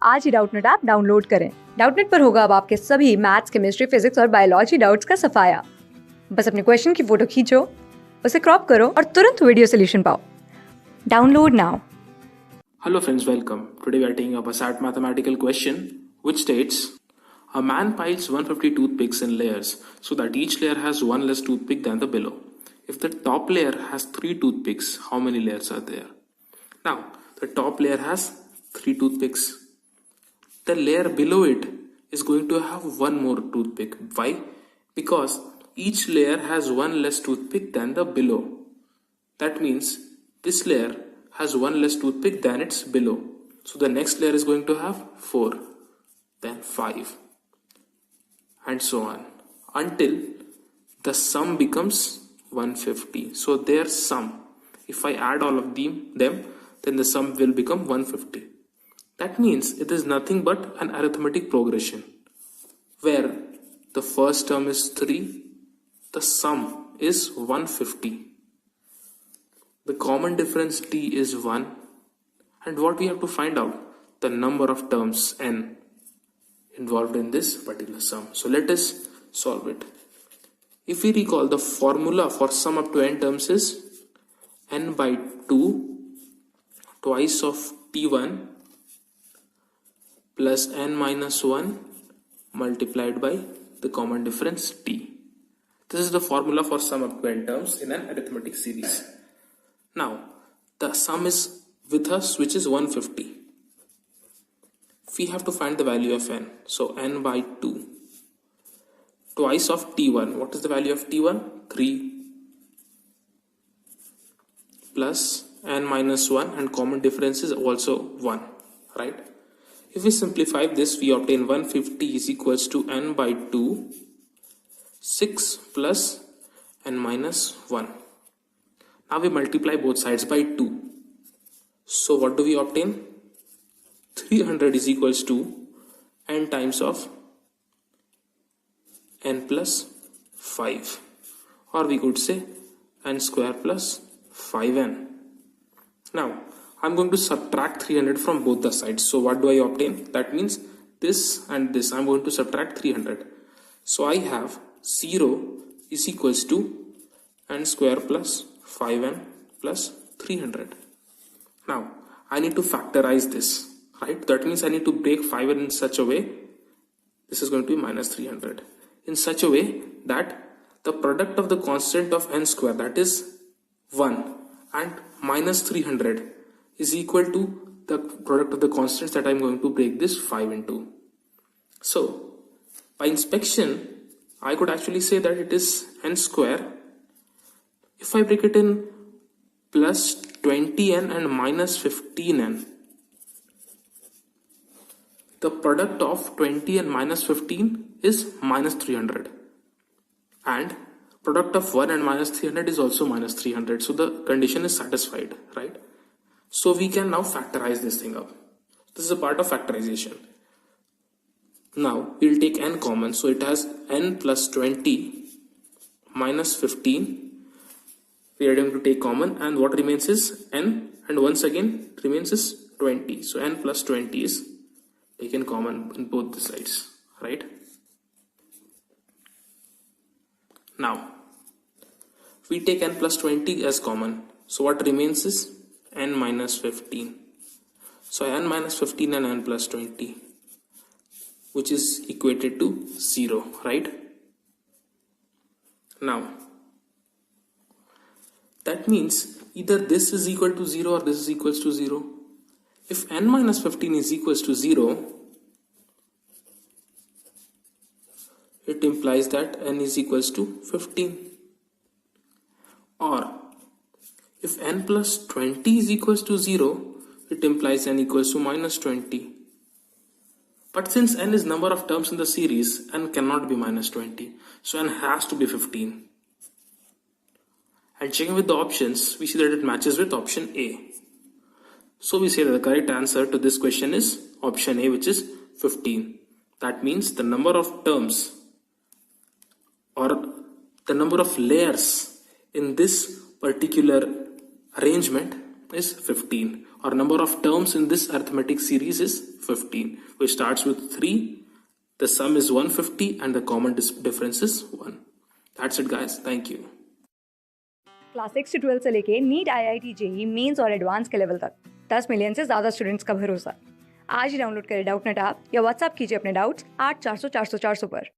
आज ही Doubtnut app download करें। Doubtnut पर होगा अब आपके सभी मैथ्स, केमिस्ट्री, फिजिक्स और बायोलॉजी डाउट्स का सफाया। बस अपने क्वेश्चन की फोटो खींचो, उसे क्रॉप करो और तुरंत वीडियो सोल्यूशन पाओ। Download now. Hello friends, welcome. Today we are taking up a sad mathematical question which states a man piles 150 toothpicks in layers so that each layer has one less toothpick than the below. If the top layer has 3 toothpicks, how many layers are there? Now, the top layer has 3 toothpicks. The layer below it is going to have one more toothpick. Why? Because each layer has one less toothpick than the below. That means this layer has one less toothpick than its below. So the next layer is going to have 4, then 5, and so on until the sum becomes 150. So their sum, if I add all of them, then the sum will become 150. That means it is nothing but an arithmetic progression where the first term is 3, the sum is 150. The common difference d is 1, and what we have to find out, the number of terms n involved in this particular sum. So let us solve it. If we recall, the formula for sum up to n terms is n by 2 twice of t1 plus n minus 1 multiplied by the common difference t. This is the formula for sum up to n terms in an arithmetic series. Now, the sum is with us, which is 150. We have to find the value of n. So, n by 2. Twice of t1. What is the value of t1? 3. Plus n minus 1, and common difference is also 1. Right? If we simplify this, we obtain 150 is equals to n by 2. 6 plus n minus 1. Now we multiply both sides by 2. So what do we obtain? 300 is equals to n times of n plus 5. Or we could say n square plus 5n. Now I'm going to subtract 300 from both the sides. So what do I obtain? That means this and this. I'm going to subtract 300. So I have 0 is equals to n square plus 5n plus 300. Now I need to factorize this, right? That means I need to break 5n in such a way, this is going to be minus 300, in such a way that the product of the constant of n square, that is 1, and minus 300 is equal to the product of the constants that I'm going to break this 5 into. So by inspection I could actually say that it is n square. If I break it in plus 20n and minus 15n, the product of 20 and minus 15 is minus 300, and product of 1 and minus 300 is also minus 300. So the condition is satisfied, right? So we can now factorize this thing up. This is a part of factorization. Now we'll take n common, so it has n plus 20 minus 15. We are going to take common, and what remains is n, and once again remains is 20. So n plus 20 is taken common in both the sides, right? Now we take n plus 20 as common, so what remains is n minus 15. So n minus 15 and n plus 20, which is equated to 0, right? Now that means either this is equal to 0 or this is equals to 0. If n minus 15 is equals to 0, it implies that n is equals to 15. Or if n plus 20 is equals to 0, it implies n equals to minus 20. But since n is number of terms in the series, n cannot be minus 20. So n has to be 15. And checking with the options, we see that it matches with option A. So we say that the correct answer to this question is option A, which is 15. That means the number of terms or the number of layers in this particular arrangement is 15. Our number of terms in this arithmetic series is 15, which starts with 3. The sum is 150 and the common difference is 1. That's it guys. Thank you. Class 6 से 12 से लेके NEET IIT JEE mains और advance के level तक 10 million से ज़्यादा students का भरोसा। आज ही डाउनलोड करें डाउटनट ऐप या व्हाट्सएप कीजिए अपने डाउट्स 8400 400 400 पर।